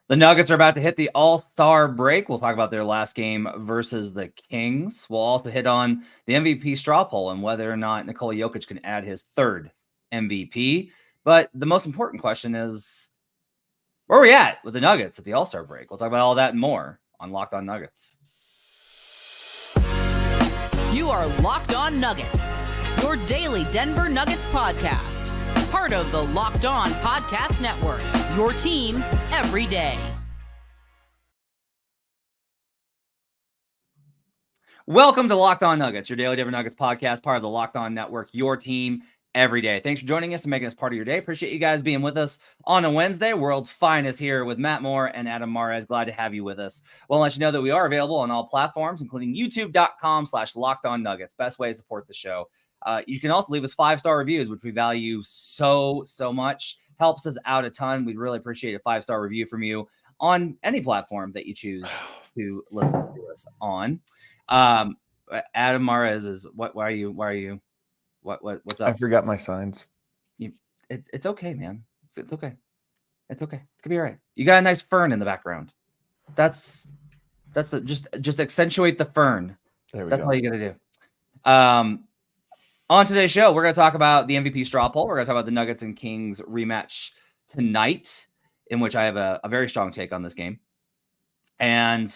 The Nuggets are about to hit the All-Star break. We'll talk about their last game versus the Kings. We'll also hit on the MVP straw poll and whether or not Nikola Jokic can add his third MVP. But the most important question is, where are we at with the Nuggets at the All-Star break? We'll talk about all that and more on Locked On Nuggets. You are Locked On Nuggets, your daily Denver Nuggets podcast. Part of the Locked On Podcast Network, your team every day. Welcome to Locked On Nuggets, your daily Denver Nuggets podcast, part of the Locked On Network, your team every day. Thanks for joining us and making us part of your day. Appreciate you guys being with us on a Wednesday. World's Finest here with Matt Moore and Adam Mares. Glad to have you with us. Well, I'll let you know that we are available on all platforms, including youtube.com/LockedOnNuggets. Best way to support the show. You can also leave us 5-star reviews, which we value so much. Helps us out a ton. We'd really appreciate a 5-star review from you on any platform that you choose to listen to us on. Adam Mares is why are you what's up? I forgot my signs. It's okay, man. It's okay. It's gonna be all right. You got a nice fern in the background. That's just accentuate the fern. That's all you gotta do. On today's show, we're going to talk about the MVP straw poll. We're going to talk about the Nuggets and Kings rematch tonight, in which I have a very strong take on this game. And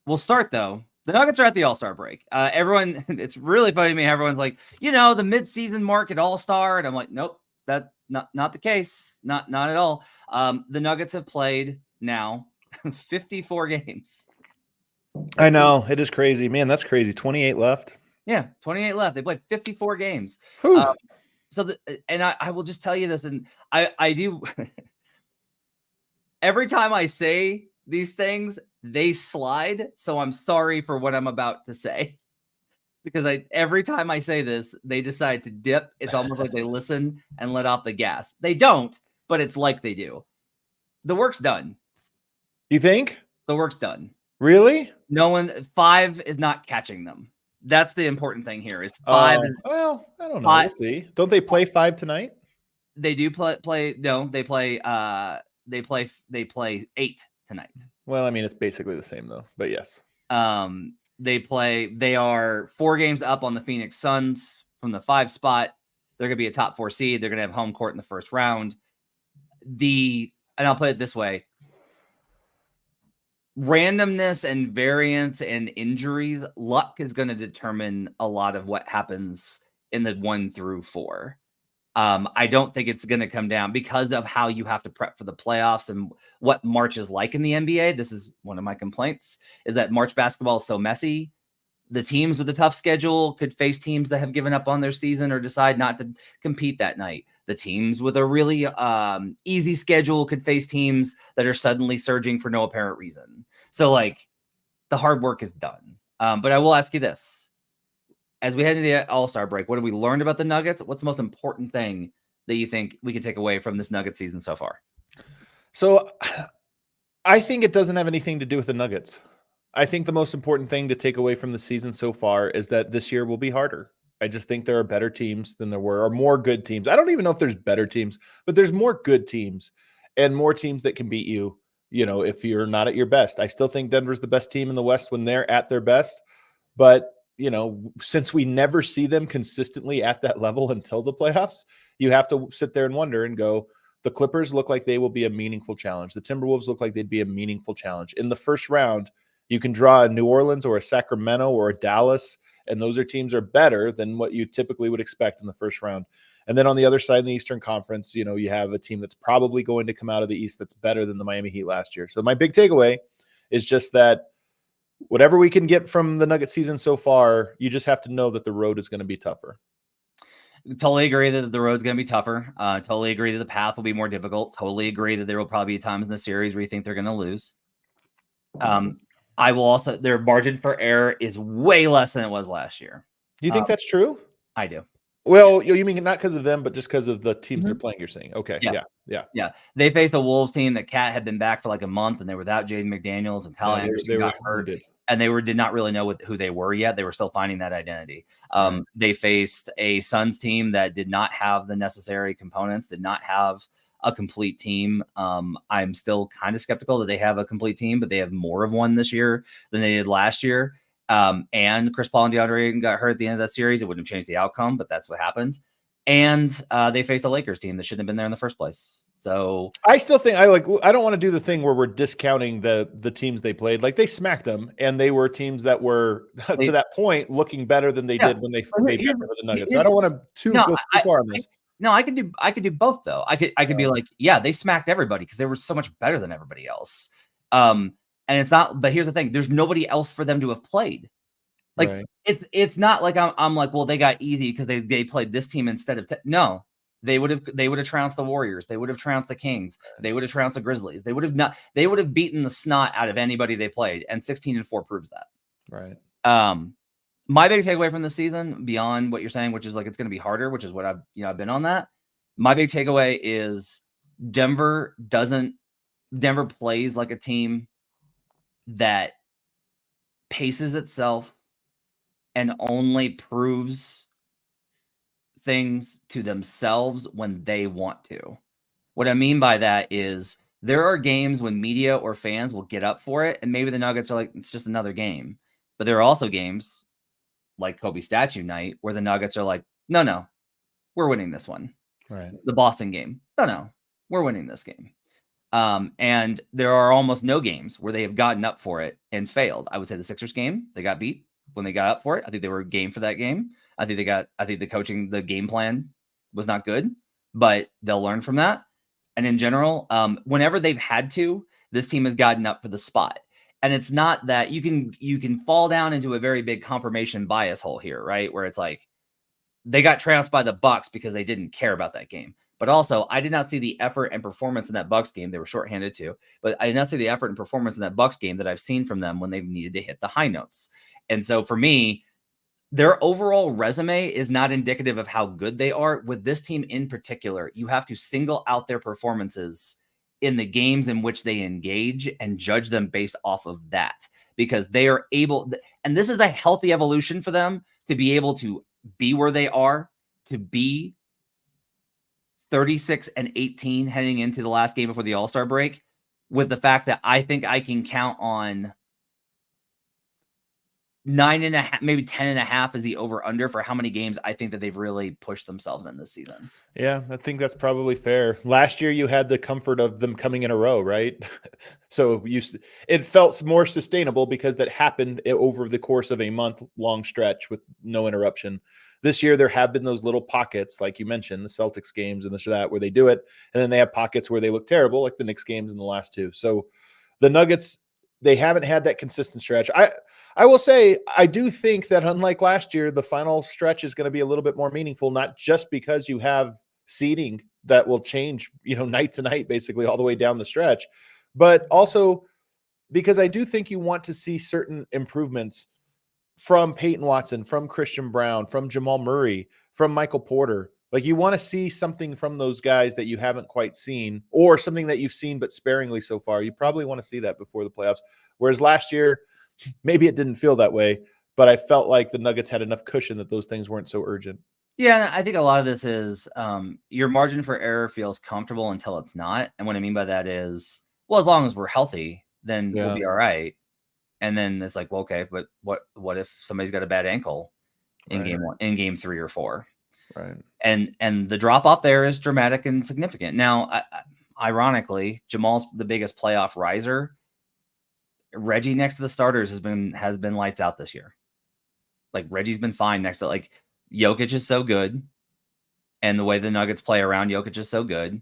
we'll start, though. The Nuggets are at the All-Star break. Everyone, it's really funny to me. Everyone's like, the mid-season mark at All-Star. And I'm like, nope, that's not the case. Not at all. The Nuggets have played now 54 games. I know. It is crazy. Man, that's crazy. 28 left. Yeah, 28 left. They played 54 games. I will just tell you this, and I do. Every time I say these things, they slide. So I'm sorry for what I'm about to say, because every time I say this, they decide to dip. It's almost like they listen and let off the gas. They don't, but it's like they do. The work's done. You think? The work's done. Really? No one, 5 is not catching them. That's the important thing here. Is 5? Well, I don't know. We'll see. Don't they play 5 tonight? They do play. No, they play. They play 8 tonight. Well, I mean, it's basically the same though. But yes. They are 4 games up on the Phoenix Suns from the 5 spot. They're going to be a top 4 seed. They're going to have home court in the first round. And I'll put it this way. Randomness and variance and injuries, luck is going to determine a lot of what happens in the 1 through 4. I don't think it's going to come down because of how you have to prep for the playoffs and what March is like in the NBA. This is one of my complaints, is that March basketball is so messy. The teams with a tough schedule could face teams that have given up on their season or decide not to compete that night. The teams with a really easy schedule could face teams that are suddenly surging for no apparent reason. So, the hard work is done. But I will ask you this. As we head into the All-Star break, what have we learned about the Nuggets? What's the most important thing that you think we can take away from this Nuggets season so far? So, I think it doesn't have anything to do with the Nuggets. I think the most important thing to take away from the season so far is that this year will be harder. I just think there are better teams than there were, or more good teams. I don't even know if there's better teams, but there's more good teams and more teams that can beat you, if you're not at your best. I still think Denver's the best team in the West when they're at their best. But, since we never see them consistently at that level until the playoffs, you have to sit there and wonder and go, the Clippers look like they will be a meaningful challenge. The Timberwolves look like they'd be a meaningful challenge. In the first round, you can draw a New Orleans or a Sacramento or a Dallas, and those teams are better than what you typically would expect in the first round. And then on the other side in the Eastern Conference, you have a team that's probably going to come out of the East that's better than the Miami Heat last year. So my big takeaway is just that whatever we can get from the Nugget season so far, you just have to know that the road is going to be tougher. Totally agree that the road's going to be tougher. Totally agree that the path will be more difficult. Totally agree that there will probably be times in the series where you think they're going to lose. I will also, their margin for error is way less than it was last year. Do you think that's true? I do. Well, you mean not because of them, but just because of the teams they're playing, you're saying. Okay. Yeah. They faced a Wolves team that Cat had been back for like a month, and they were without Jaden McDaniels, and Kyle Anderson got hurt. and they did not really know who they were yet. They were still finding that identity. Right. They faced a Suns team that did not have the necessary components, did not have a complete team. I'm still kind of skeptical that they have a complete team, but they have more of one this year than they did last year. And Chris Paul and DeAndre Ayton got hurt at the end of that series. It wouldn't have changed the outcome, but that's what happened. And they faced a Lakers team that shouldn't have been there in the first place. So I still think I don't want to do the thing where we're discounting the teams they played. Like, they smacked them, and they were teams that were to that point looking better than they did when they beat the Nuggets. So I don't want to go too far on this. I could do both though. I could be like, yeah, they smacked everybody because they were so much better than everybody else. And it's not. But here's the thing: there's nobody else for them to have played. Like it's not like I'm like, well, they got easy because they played this team instead of no. They would have trounced the Warriors. They would have trounced the Kings. They would have trounced the Grizzlies. They would have beaten the snot out of anybody they played. And 16-4 proves that. Right. My big takeaway from the season, beyond what you're saying, which is like it's going to be harder, which is what I've been on that. My big takeaway is Denver plays like a team that paces itself and only proves things to themselves when they want to. What I mean by that is there are games when media or fans will get up for it, and maybe the Nuggets are like, it's just another game. But there are also games like Kobe Statue Night where the Nuggets are like, no, we're winning this one. Right. The Boston game, no, we're winning this game. And there are almost no games where they have gotten up for it and failed. I would say the Sixers game, they got beat when they got up for it. I think they were game for that game. I think the coaching, the game plan was not good, but they'll learn from that. And in general, whenever they've had to, this team has gotten up for the spot. And it's not that you can fall down into a very big confirmation bias hole here, right? Where it's like they got trounced by the Bucks because they didn't care about that game. But also, I did not see the effort and performance in that Bucks game. They were shorthanded too, but I did not see the effort and performance in that Bucks game that I've seen from them when they've needed to hit the high notes. And so for me, their overall resume is not indicative of how good they are. With this team in particular, you have to single out their performances in the games in which they engage and judge them based off of that, because they are able, and this is a healthy evolution for them to be able to be where they are, to be 36-18 heading into the last game before the All-Star break, with the fact that I think I can count on 9.5, maybe 10.5 is the over-under for how many games I think that they've really pushed themselves in this season. Yeah, I think that's probably fair. Last year, you had the comfort of them coming in a row, right? So it felt more sustainable because that happened over the course of a month-long stretch with no interruption. This year, there have been those little pockets, like you mentioned, the Celtics games and this or that, where they do it, and then they have pockets where they look terrible, like the Knicks games in the last two. So the Nuggets, they haven't had that consistent stretch. I will say, I do think that unlike last year, the final stretch is going to be a little bit more meaningful, not just because you have seeding that will change, night to night, basically all the way down the stretch, but also because I do think you want to see certain improvements from Peyton Watson, from Christian Brown, from Jamal Murray, from Michael Porter. Like, you want to see something from those guys that you haven't quite seen, or something that you've seen but sparingly so far. You probably want to see that before the playoffs. Whereas last year, maybe it didn't feel that way, but I felt like the Nuggets had enough cushion that those things weren't so urgent. Yeah, I think a lot of this is your margin for error feels comfortable until it's not. And what I mean by that is, well, as long as we're healthy, then we'll be all right. And then it's like, well, okay, but what if somebody's got a bad ankle in game 1, in game 3 or 4? Right. And the drop off there is dramatic and significant. Now, ironically, Jamal's the biggest playoff riser. Reggie next to the starters has been lights out this year. Like, Reggie's been fine next to, like, Jokic is so good, and the way the Nuggets play around Jokic is so good,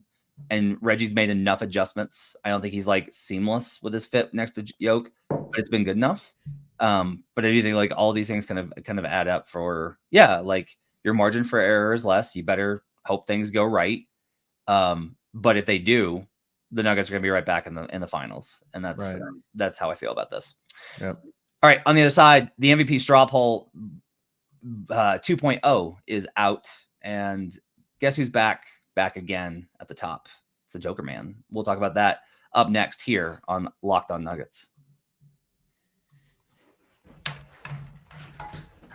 and Reggie's made enough adjustments. I don't think he's like seamless with his fit next to Jokic, but it's been good enough. But I do think like all these things kind of add up for, like, your margin for error is less. You better hope things go right. But if they do, the Nuggets are going to be right back in the finals, and that's how I feel about this. Yep. All right, on the other side, the MVP straw poll 2.0 is out, and guess who's back again at the top? It's the Joker Man. We'll talk about that up next here on Locked On Nuggets.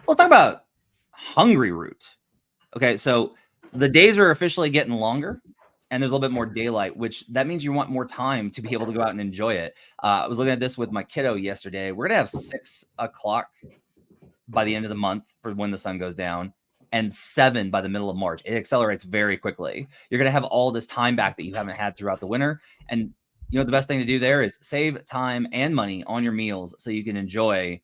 Let's talk about Hungry Root. Okay, so the days are officially getting longer, and there's a little bit more daylight, which that means you want more time to be able to go out and enjoy it. I was looking at this with my kiddo yesterday. We're gonna have 6 o'clock by the end of the month for when the sun goes down, and 7 by the middle of March. It accelerates very quickly. You're gonna have all this time back that you haven't had throughout the winter, and you know the best thing to do there is save time and money on your meals so you can enjoy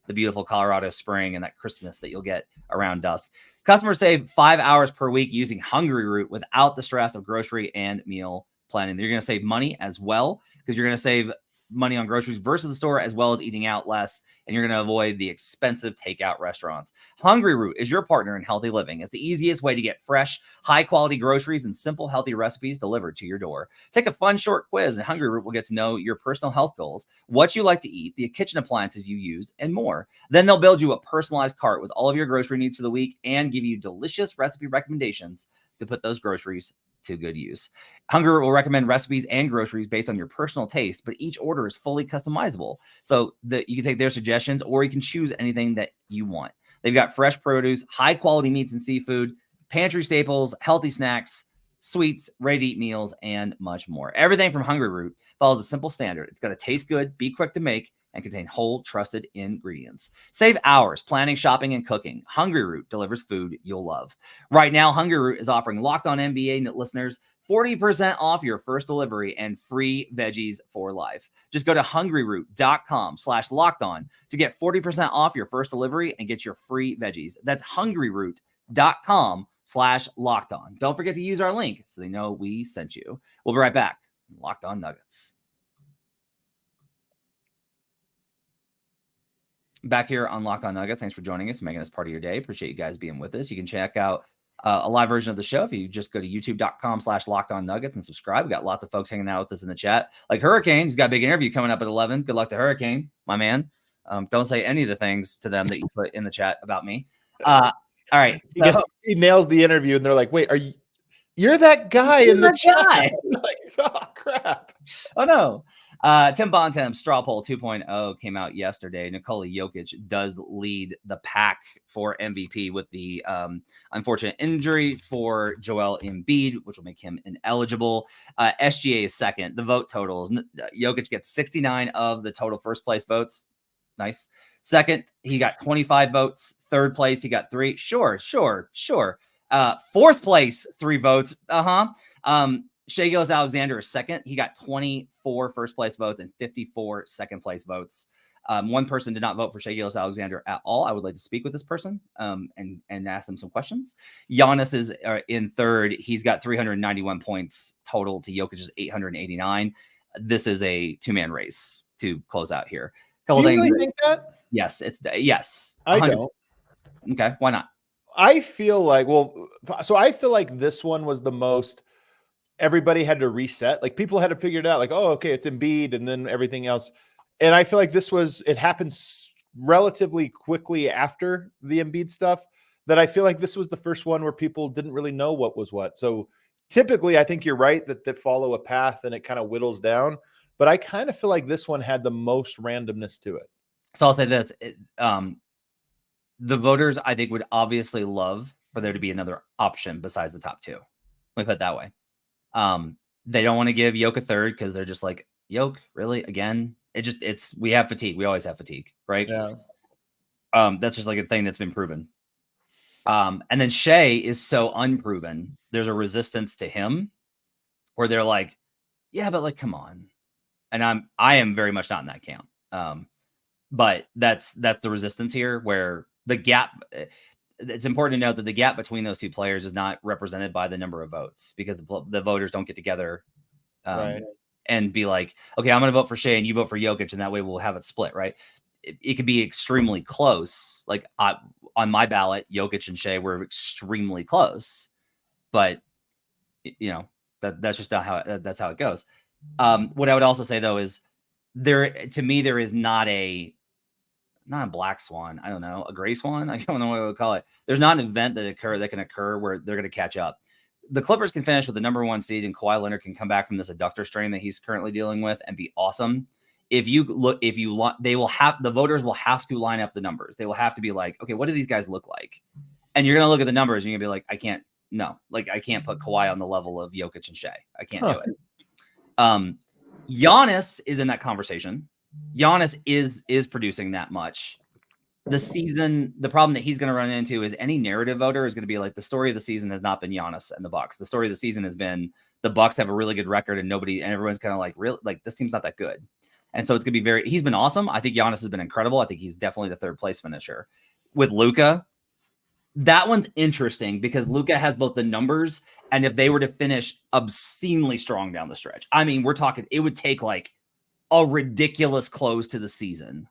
the beautiful Colorado spring and that Christmas that you'll get around dusk. Customers save 5 hours per week using Hungry Root without the stress of grocery and meal planning. You're going to save money as well because you're going to save money on groceries versus the store, as well as eating out less, and you're going to avoid the expensive takeout restaurants. Hungry Root is your partner in healthy living. It's the easiest way to get fresh, high-quality groceries and simple, healthy recipes delivered to your door. Take a fun short quiz, and Hungry Root will get to know your personal health goals, what you like to eat, the kitchen appliances you use, and more. Then they'll build you a personalized cart with all of your grocery needs for the week and give you delicious recipe recommendations to put those groceries to good use. Hungry Root will recommend recipes and groceries based on your personal taste, but each order is fully customizable. So that you can take their suggestions or you can choose anything that you want. They've got fresh produce, high quality meats and seafood, pantry staples, healthy snacks, sweets, ready-to-eat meals, and much more. Everything from Hungry Root follows a simple standard. It's got to taste good, be quick to make, and contain whole, trusted ingredients. Save hours planning, shopping, and cooking. Hungry Root delivers food you'll love. Right now, Hungry Root is offering Locked On NBA listeners 40% off your first delivery and free veggies for life. Just go to hungryroot.com/lockedon to get 40% off your first delivery and get your free veggies. That's hungryroot.com/lockedon. Don't forget to use our link so they know we sent you. We'll be right back. Locked On Nuggets. Back here on Locked On Nuggets. Thanks for joining us and making us part of your day. Appreciate you guys being with us. You can check out a live version of the show if you just go to youtube.com/LockedOnNuggets and subscribe. We got lots of folks hanging out with us in the chat. Like Hurricane, he's got a big interview coming up at 11. Good luck to Hurricane, my man. Don't say any of the things to them that you put in the chat about me. All right. So, he nails the interview and they're like, wait, you're that guy in the chat. Like, oh, crap. Oh, no. Tim Bontemps Straw Poll 2.0 came out yesterday. Nikola Jokic does lead the pack for MVP with the unfortunate injury for Joel Embiid, which will make him ineligible. SGA is second. The vote totals: Jokic gets 69 of the total first place votes. Nice. Second, he got 25 votes. Third place, he got 3. Sure. Fourth place, 3 votes. Shai Gilgeous-Alexander is second. He got 24 first place votes and 54 second place votes. One person did not vote for Shai Gilgeous-Alexander at all. I would like to speak with this person and ask them some questions. Giannis is in third. He's got 391 points total to Jokic's 889. This is a 2-man race to close out here. Do you really think that? Yes, yes. I don't. Okay, why not? I feel like this one was the most. Everybody had to reset. Like people had to figure it out. Like, oh, okay, it's Embiid, and then everything else. And I feel like it happens relatively quickly after the Embiid stuff. That I feel like this was the first one where people didn't really know what was what. So typically, I think you're right that follow a path and it kind of whittles down. But I kind of feel like this one had the most randomness to it. So I'll say this: the voters, I think, would obviously love for there to be another option besides the top 2. Let me put it that way. They don't want to give Yoke a third because they're just like, Yoke, really? Again? We have fatigue. We always have fatigue, right? Yeah. That's just like a thing that's been proven. And then Shai is so unproven. There's a resistance to him where they're like, yeah, but like, come on. And I am very much not in that camp. But that's the resistance here where the gap. It's important to note that the gap between those 2 players is not represented by the number of votes because the voters don't get together right. and be like, okay, I'm going to vote for Shai and you vote for Jokic, and that way we'll have it split, right? It could be extremely close. Like on my ballot, Jokic and Shai were extremely close, but that's just not how that's how it goes. What I would also say though is there is not a black swan. I don't know, a gray swan. I don't know what I would call it. There's not an event that can occur where they're going to catch up. The Clippers can finish with the number 1 seed, and Kawhi Leonard can come back from this adductor strain that he's currently dealing with and be awesome. if you look, the voters will have to line up the numbers. They will have to be like, okay, what do these guys look like? And you're going to look at the numbers and you're going to be like, I can't put Kawhi on the level of Jokic and Shea. I can't do it. Giannis is in that conversation. Giannis is producing that much. The problem that he's going to run into is any narrative voter is going to be like, the story of the season has not been Giannis and the Bucks. The story of the season has been the Bucks have a really good record and everyone's kind of like, real, like this team's not that good. And so it's going to be he's been awesome. I think Giannis has been incredible. I think he's definitely the third place finisher. With Luka, that one's interesting because Luka has both the numbers and if they were to finish obscenely strong down the stretch, I mean, we're talking, it would take like a ridiculous close to the season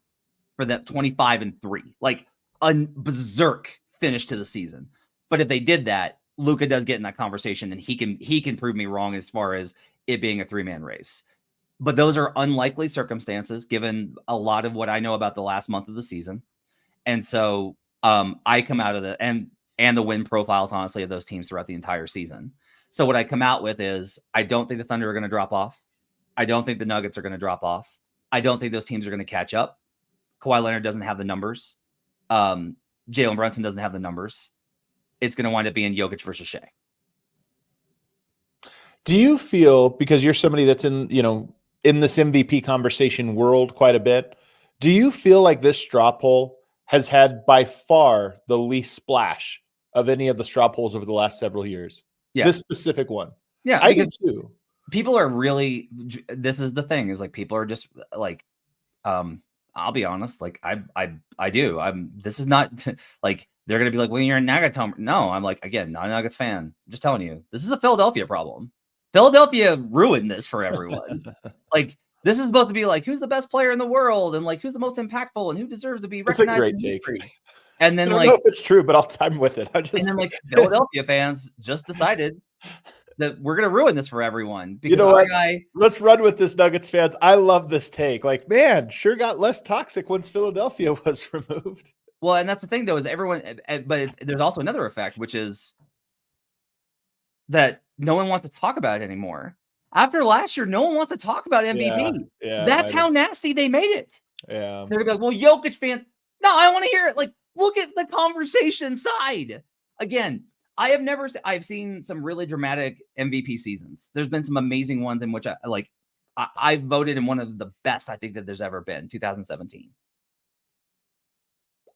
for that 25-3, like a berserk finish to the season. But if they did that, Luka does get in that conversation and he can prove me wrong as far as it being a 3-man race. But those are unlikely circumstances given a lot of what I know about the last month of the season. And so I come out of and the win profiles, honestly, of those teams throughout the entire season. So what I come out with is I don't think the Thunder are going to drop off. I don't think the Nuggets are going to drop off. I don't think those teams are going to catch up. Kawhi Leonard doesn't have the numbers. Jalen Brunson doesn't have the numbers. It's going to wind up being Jokic versus Shea. Do you feel, because you're somebody that's in this MVP conversation world quite a bit, do you feel like this straw poll has had by far the least splash of any of the straw polls over the last several years? Yeah. This specific one. Yeah. I do too. People are really, this is the thing, is like people are just like, I'll be honest, like I do. This is not like they're gonna be like, well, you're a Nuggets homer. No, I'm like, again, not a Nuggets fan. I'm just telling you, this is a Philadelphia problem. Philadelphia ruined this for everyone. Like, this is supposed to be like, who's the best player in the world, and like who's the most impactful, and who deserves to be recognized. It's a great take. And then I don't know if it's true, but I'm with it. And then like Philadelphia fans just decided that we're gonna ruin this for everyone. Because you know what? Let's run with this, Nuggets fans. I love this take. Like, man, sure got less toxic once Philadelphia was removed. Well, and that's the thing, though, is everyone. But there's also another effect, which is that no one wants to talk about it anymore. After last year, no one wants to talk about MVP. Yeah, that's how nasty they made it. Yeah, they're like, well, Jokic fans. No, I want to hear it. Like, look at the conversation side again. I've seen some really dramatic MVP seasons. There's been some amazing ones in which I voted in one of the best I think that there's ever been, 2017.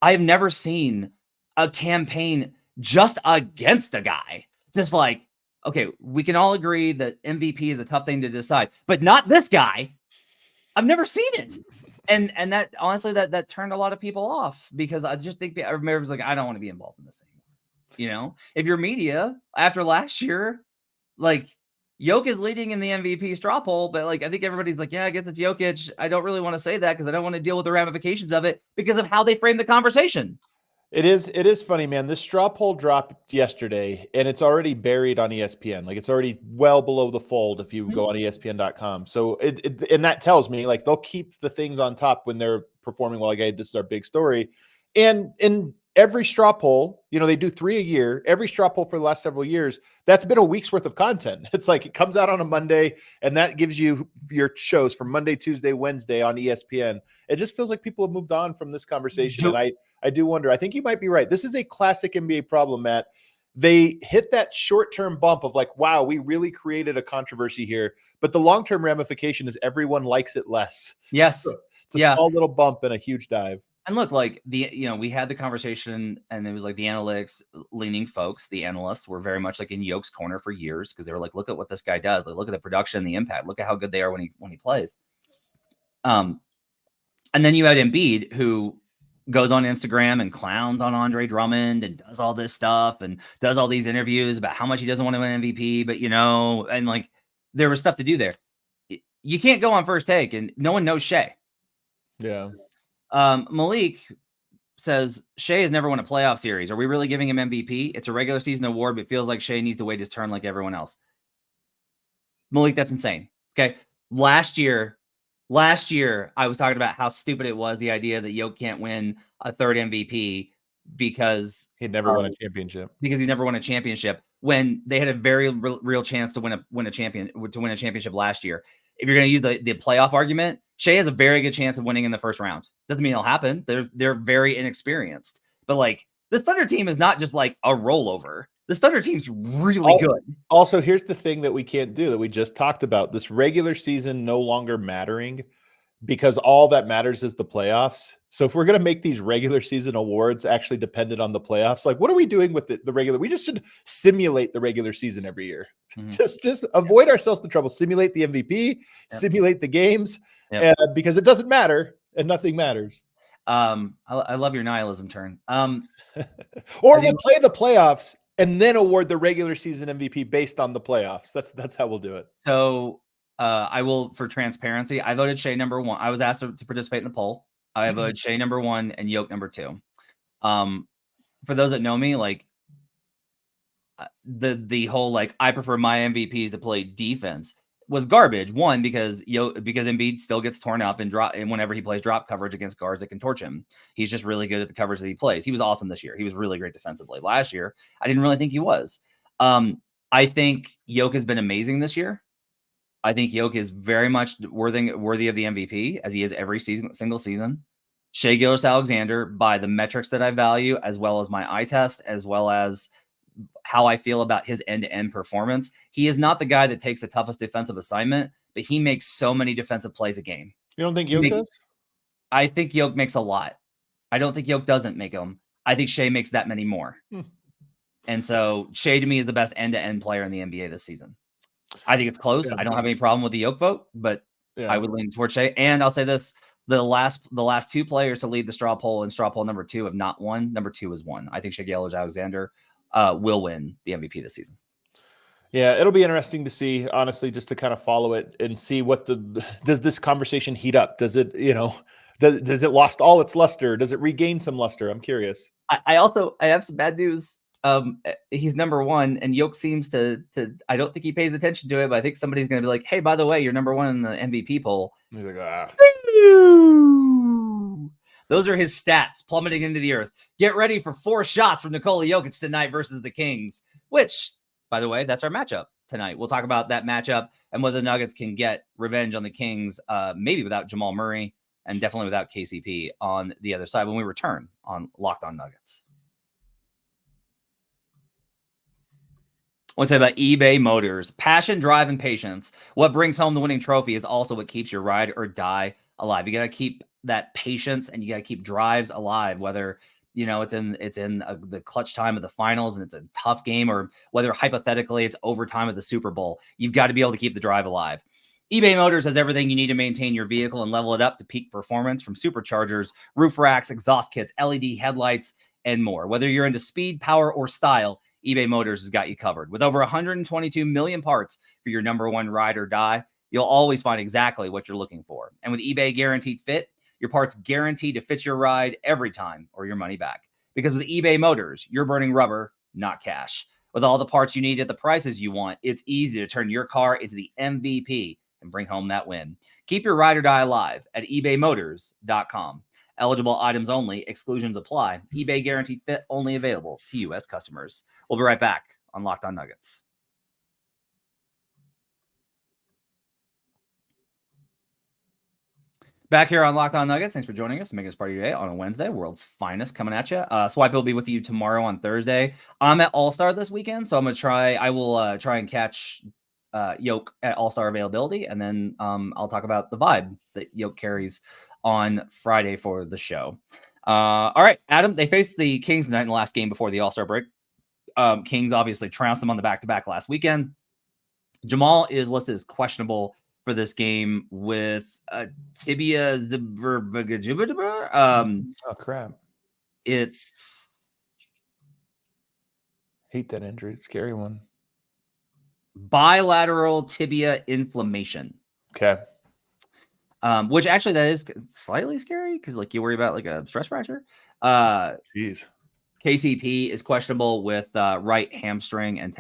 I have never seen a campaign just against a guy. Just like, okay, we can all agree that MVP is a tough thing to decide, but not this guy. I've never seen it. And that honestly, that turned a lot of people off because I just think everybody was like, I don't want to be involved in this anymore. You know, if you're media after last year, like Jokic is leading in the MVP straw poll, but like I think everybody's like, yeah, I guess it's Jokic. I don't really want to say that because I don't want to deal with the ramifications of it because of how they frame the conversation. It is funny, man. This straw poll dropped yesterday and it's already buried on ESPN. Like it's already well below the fold if you go on ESPN.com. So and that tells me like they'll keep the things on top when they're performing well. Like, hey, this is our big story. And in every straw poll, they do 3 a year. Every straw poll for the last several years, that's been a week's worth of content. It's like it comes out on a Monday, and that gives you your shows from Monday, Tuesday, Wednesday on ESPN. It just feels like people have moved on from this conversation. And I do wonder. I think you might be right. This is a classic NBA problem, Matt. They hit that short-term bump of like, wow, we really created a controversy here. But the long-term ramification is everyone likes it less. Yes. It's a small little bump and a huge dive. And look, like we had the conversation and it was like the analytics leaning folks, the analysts were very much like in Yoke's corner for years because they were like, look at what this guy does. Like, look at the production, the impact, look at how good they are when he plays. And then you had Embiid who goes on Instagram and clowns on Andre Drummond and does all this stuff and does all these interviews about how much he doesn't want to win MVP, but and like there was stuff to do there. You can't go on First Take and no one knows Shea. Yeah. Malik says Shea has never won a playoff series. Are we really giving him MVP? It's a regular season award, but it feels like Shea needs to wait his turn like everyone else. Malik, that's insane. Okay. Last year, I was talking about how stupid it was, the idea that Jokic can't win a third MVP because he'd never won a championship. Because he never won a championship. when they had a very real chance to win a championship last year. If you're going to use the playoff argument, Shea has a very good chance of winning in the first round. Doesn't mean it'll happen. They're very inexperienced. But like this Thunder team is not just like a rollover. This Thunder team's really good. Also, here's the thing that we can't do that we just talked about. This regular season no longer mattering because all that matters is the playoffs. So if we're going to make these regular season awards actually dependent on the playoffs, like what are we doing with the regular? We just should simulate the regular season every year. Mm-hmm. Just avoid ourselves the trouble. Simulate the MVP, simulate the games, because it doesn't matter and nothing matters. I love your nihilism turn. Or we'll play the playoffs and then award the regular season MVP based on the playoffs. That's how we'll do it. So I will, for transparency, I voted Shea number 1. I was asked to participate in the poll. I voted Shea number 1 and Yoke number 2. For those that know me, like the whole like I prefer my MVPs to play defense was garbage. One, because Embiid still gets torn up and whenever he plays drop coverage against guards that can torch him. He's just really good at the coverage that he plays. He was awesome this year. He was really great defensively. Last year, I didn't really think he was. I think Yoke has been amazing this year. I think Yoke is very much worthy of the MVP, as he is every single season. Shai Gilgeous-Alexander, by the metrics that I value, as well as my eye test, as well as how I feel about his end-to-end performance. He is not the guy that takes the toughest defensive assignment, but he makes so many defensive plays a game. You don't think Yoke does? I think Yoke makes a lot. I don't think Yoke doesn't make them. I think Shai makes that many more. And so Shai to me is the best end-to-end player in the NBA this season. I think it's close. Yeah, I don't have any problem with the Yoke vote, but I would lean towards Shai. And I'll say this. The last 2 players to lead the straw poll and straw poll number 2 have not won. Number 2 is won. I think Shai Gilgeous-Alexander will win the MVP this season. Yeah, it'll be interesting to see, honestly, just to kind of follow it and see does this conversation heat up? Does it, does it lost all its luster? Does it regain some luster? I'm curious. I have some bad news. He's number 1 and Yoke seems to I don't think he pays attention to it, but I think somebody's going to be like, hey, by the way, you're number 1 in the MVP poll. He's like, Those are his stats plummeting into the earth. Get ready for 4 shots from Nikola Jokic tonight versus the Kings, which, by the way, that's our matchup tonight. We'll talk about that matchup and whether the Nuggets can get revenge on the Kings, maybe without Jamal Murray and definitely without KCP on the other side when we return on Locked On Nuggets. I want to talk about eBay Motors. Passion, drive, and patience. What brings home the winning trophy is also what keeps your ride or die alive. You got to keep that patience and you got to keep drives alive, whether it's in the clutch time of the finals and it's a tough game, or whether hypothetically it's overtime of the Super Bowl. You've got to be able to keep the drive alive. eBay Motors has everything you need to maintain your vehicle and level it up to peak performance, from superchargers, roof racks, exhaust kits, LED headlights, and more. Whether you're into speed, power, or style, eBay Motors has got you covered. With over 122 million parts for your number 1 ride or die, you'll always find exactly what you're looking for. And with eBay Guaranteed Fit, your parts guaranteed to fit your ride every time or your money back. Because with eBay Motors, you're burning rubber, not cash. With all the parts you need at the prices you want, it's easy to turn your car into the MVP and bring home that win. Keep your ride or die alive at ebaymotors.com. Eligible items only. Exclusions apply. eBay Guaranteed Fit only available to U.S. customers. We'll be right back on Locked On Nuggets. Back here on Locked On Nuggets. Thanks for joining us and making us part of your day on a Wednesday. World's finest coming at you. Swipe will be with you tomorrow on Thursday. I'm at AllStar this weekend, so I will try and catch Yoke at AllStar availability, and then I'll talk about the vibe that Yoke carries on Friday for the show. All right, Adam, they faced the Kings tonight in the last game before the All-Star break. Kings obviously trounced them on the back-to-back last weekend. Jamal is listed as questionable for this game with tibia. Oh, crap. It's hate that injury. Scary one. Bilateral tibia inflammation. Okay. Which actually that is slightly scary because like you worry about like a stress fracture. Jeez. KCP is questionable with right hamstring and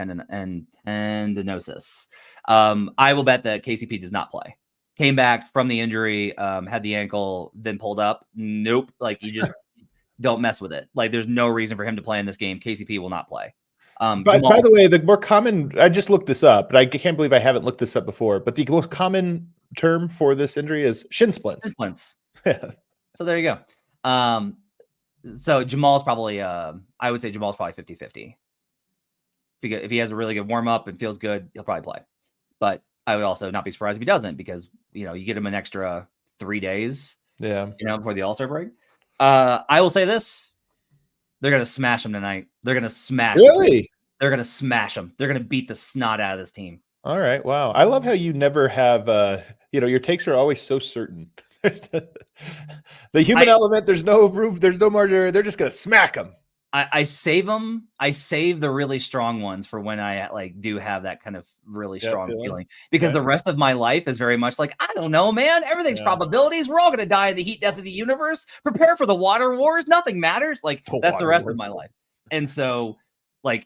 tendinosis. I will bet that KCP does not play. Came back from the injury, had the ankle, then pulled up. Nope. Like you just don't mess with it. Like there's no reason for him to play in this game. KCP will not play. By Jamal, the way, the more common, I just looked this up, but I can't believe I haven't looked this up before. But the most common term for this injury is shin splints. splints. Yeah. So there you go. So Jamal's probably, I would say Jamal's probably 50-50. If he has a really good warm up and feels good, he'll probably play. But I would also not be surprised if he doesn't, because you get him an extra 3 days, before the All-Star break. I will say this: they're gonna smash him tonight. They're gonna smash. Really? They're gonna smash him. They're gonna beat the snot out of this team. All right. Wow. I love how you never have, your takes are always so certain. The human element, there's no room, there's no margin. They're just going to smack them. I save them. I save the really strong ones for when I do have that kind of really strong feeling, because the rest of my life is very much like, I don't know, man. Everything's probabilities. We're all going to die in the heat death of the universe. Prepare for the water wars. Nothing matters. That's the rest of my life. And so,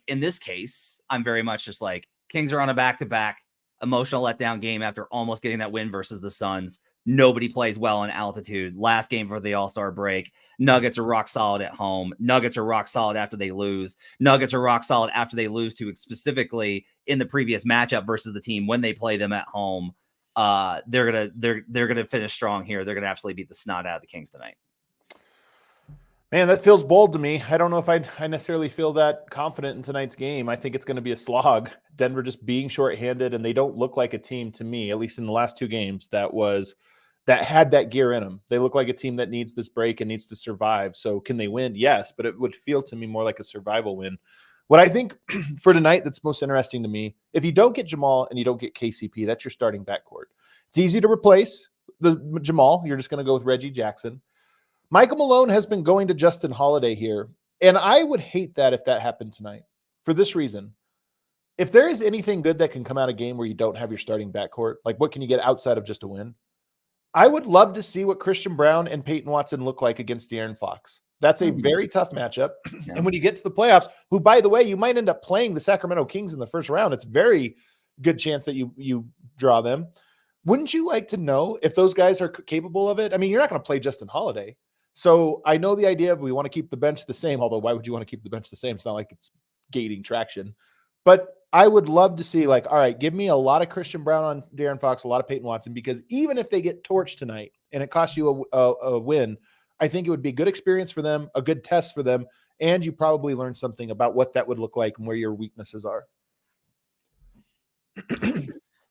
in this case, I'm very much just like, Kings are on a back-to-back emotional letdown game after almost getting that win versus the Suns. Nobody plays well in altitude. Last game for the All-Star break. Nuggets are rock solid at home. Nuggets are rock solid after they lose. Nuggets are rock solid after they lose to, specifically in the previous matchup versus the team when they play them at home. They're gonna finish strong here. They're gonna absolutely beat the snot out of the Kings tonight. Man, that feels bold to me. I don't know if I necessarily feel that confident in tonight's game. I think it's going to be a slog. Denver just being shorthanded, and they don't look like a team to me, at least in the last 2 games, that had that gear in them. They look like a team that needs this break and needs to survive. So can they win? Yes, but it would feel to me more like a survival win. What I think for tonight that's most interesting to me, if you don't get Jamal and you don't get KCP, that's your starting backcourt. It's easy to replace the Jamal. You're just going to go with Reggie Jackson. Michael Malone has been going to Justin Holiday here, and I would hate that if that happened tonight for this reason. If there is anything good that can come out of a game where you don't have your starting backcourt, what can you get outside of just a win? I would love to see what Christian Brown and Peyton Watson look like against De'Aaron Fox. That's a very tough matchup. Yeah. And when you get to the playoffs, who, by the way, you might end up playing the Sacramento Kings in the first round. It's very good chance that you draw them. Wouldn't you like to know if those guys are capable of it? I mean, you're not going to play Justin Holiday. So I know the idea of we want to keep the bench the same, although why would you want to keep the bench the same? It's not like it's gating traction. But I would love to see, all right, give me a lot of Christian Brown on De'Aaron Fox, a lot of Peyton Watson, because even if they get torched tonight and it costs you a win, I think it would be a good experience for them, a good test for them, and you probably learn something about what that would look like and where your weaknesses are.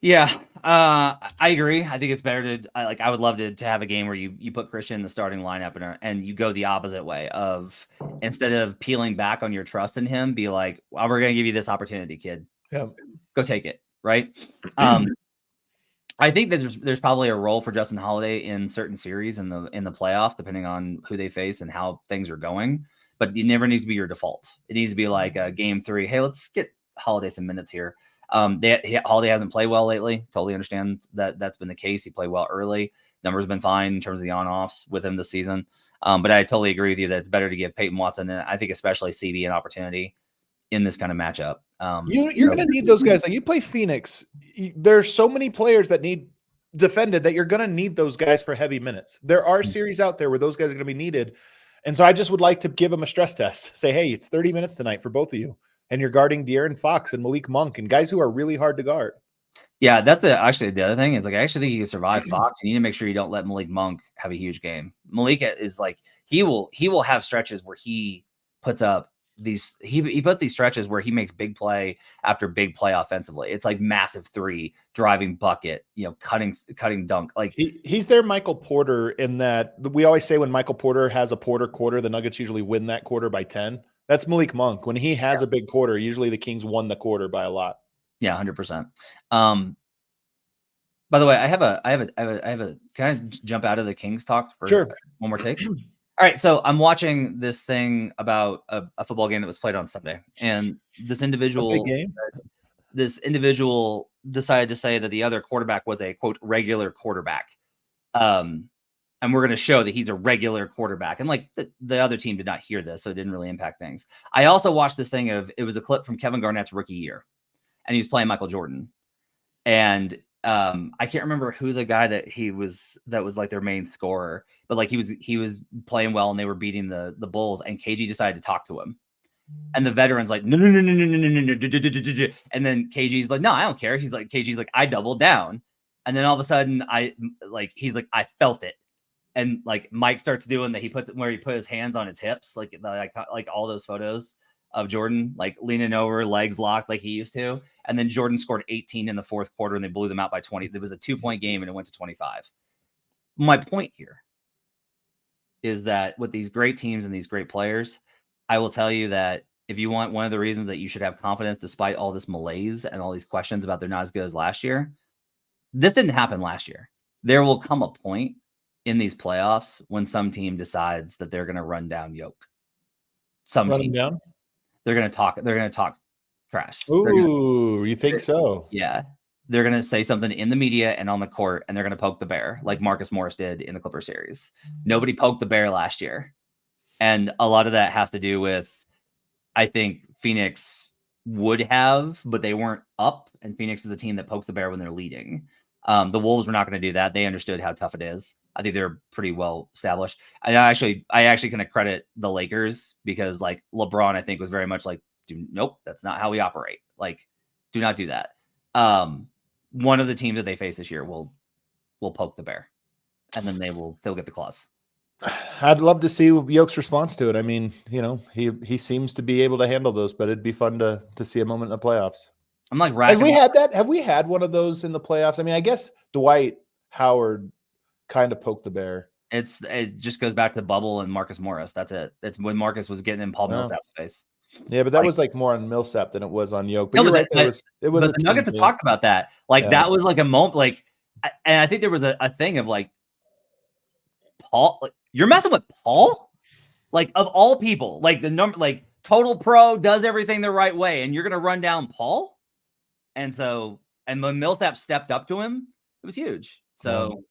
Yeah, I agree. I think it's better to I would love to have a game where you put Christian in the starting lineup and you go the opposite way of, instead of peeling back on your trust in him, be like, well, we're going to give you this opportunity, kid. Yeah, go take it. Right. I think that there's probably a role for Justin Holiday in certain series in the playoff, depending on who they face and how things are going. But it never needs to be your default. It needs to be like a game 3. Hey, let's get Holiday some minutes here. Holiday hasn't played well lately. Totally understand that that's been the case. He played well early. Numbers have been fine in terms of the on-offs with him this season. But I totally agree with you that it's better to give Peyton Watson, and I think especially CB, an opportunity in this kind of matchup. You're going to need those guys. Like, you play Phoenix. There's so many players that need defended that you're going to need those guys for heavy minutes. There are series out there where those guys are going to be needed. And so I just would like to give them a stress test. Say, hey, it's 30 minutes tonight for both of you. And you're guarding De'Aaron Fox and Malik Monk and guys who are really hard to guard. Yeah, that's actually the other thing is, I actually think you can survive Fox. You need to make sure you don't let Malik Monk have a huge game. Malik is he will have stretches where he puts up these he puts these stretches where he makes big play after big play offensively. It's like massive 3 driving bucket, cutting dunk. He's their Michael Porter, in that we always say when Michael Porter has a Porter quarter, the Nuggets usually win that quarter by 10. That's Malik Monk. When he has a big quarter, usually the Kings won the quarter by a lot. Yeah, 100%. By the way, I have a can I jump out of the Kings talk for one more take? All right, so I'm watching this thing about a football game that was played on Sunday, and this individual decided to say that the other quarterback was a, quote, regular quarterback. And we're going to show that he's a regular quarterback. And the other team did not hear this, so it didn't really impact things. I also watched this thing it was a clip from Kevin Garnett's rookie year, and he was playing Michael Jordan. And I can't remember who the guy that was like their main scorer, but he was playing well and they were beating the Bulls, and KG decided to talk to him. And the veteran's like, no. And then KG's like, no, I don't care. KG's like, I doubled down. And then all of a sudden he's like, I felt it. And like Mike starts doing that. He put his hands on his hips, like all those photos of Jordan, like leaning over, legs locked like he used to. And then Jordan scored 18 in the fourth quarter and they blew them out by 20. There was a 2-point game and it went to 25. My point here is that with these great teams and these great players, I will tell you that if you want one of the reasons that you should have confidence despite all this malaise and all these questions about they're not as good as last year, this didn't happen last year. There will come a point in these playoffs when some team decides that they're going to run down Yoke. Some team down. They're going to talk trash. Ooh, you think so? Yeah. They're going to say something in the media and on the court, and they're going to poke the bear like Marcus Morris did in the Clipper series. Nobody poked the bear last year. And a lot of that has to do with, I think Phoenix would have, but they weren't up. And Phoenix is a team that pokes the bear when they're leading. The Wolves were not going to do that. They understood how tough it is. I think they're pretty well established. And I actually kind of credit the Lakers because like LeBron, I think was very much like, nope, that's not how we operate. Like, do not do that. One of the teams that they face this year will poke the bear, and then they'll get the claws. I'd love to see Yoke's response to it. I mean, he seems to be able to handle those, but it'd be fun to see a moment in the playoffs. I'm like, have we had that? Have we had one of those in the playoffs? I mean, I guess Dwight Howard kind of poked the bear. It just goes back to the bubble and Marcus Morris. That's it. It's when Marcus was getting in Paul Millsap's face. Yeah, but that was like more on Millsap than it was on Yoke. But you're right. It was. But the Nuggets have talked about that. Like that was like a moment. Like, and I think there was a thing of like Paul. Like, you're messing with Paul. Like of all people, like the number, like total pro does everything the right way, and you're gonna run down Paul. And when Millsap stepped up to him, it was huge. So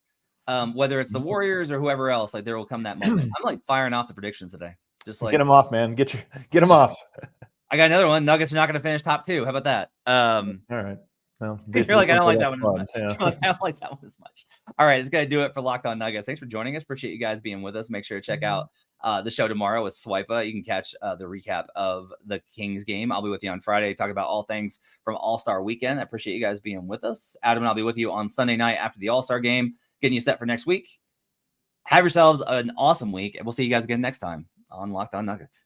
whether it's the Warriors or whoever else, like there will come that moment. I'm like firing off the predictions today. Just like get them off, man. Get them off. I got another one. Nuggets are not going to finish top 2. How about that? All right. Well, you're like, I don't like that one as much. Yeah. Like, I don't like that one as much. All right, it's going to do it for Locked On Nuggets. Thanks for joining us. Appreciate you guys being with us. Make sure to check out the show tomorrow with Swipa. You can catch the recap of the Kings game. I'll be with you on Friday, talk about all things from All-Star Weekend. I appreciate you guys being with us. Adam and I'll be with you on Sunday night after the All-Star game, getting you set for next week. Have yourselves an awesome week, and we'll see you guys again next time on Locked On Nuggets.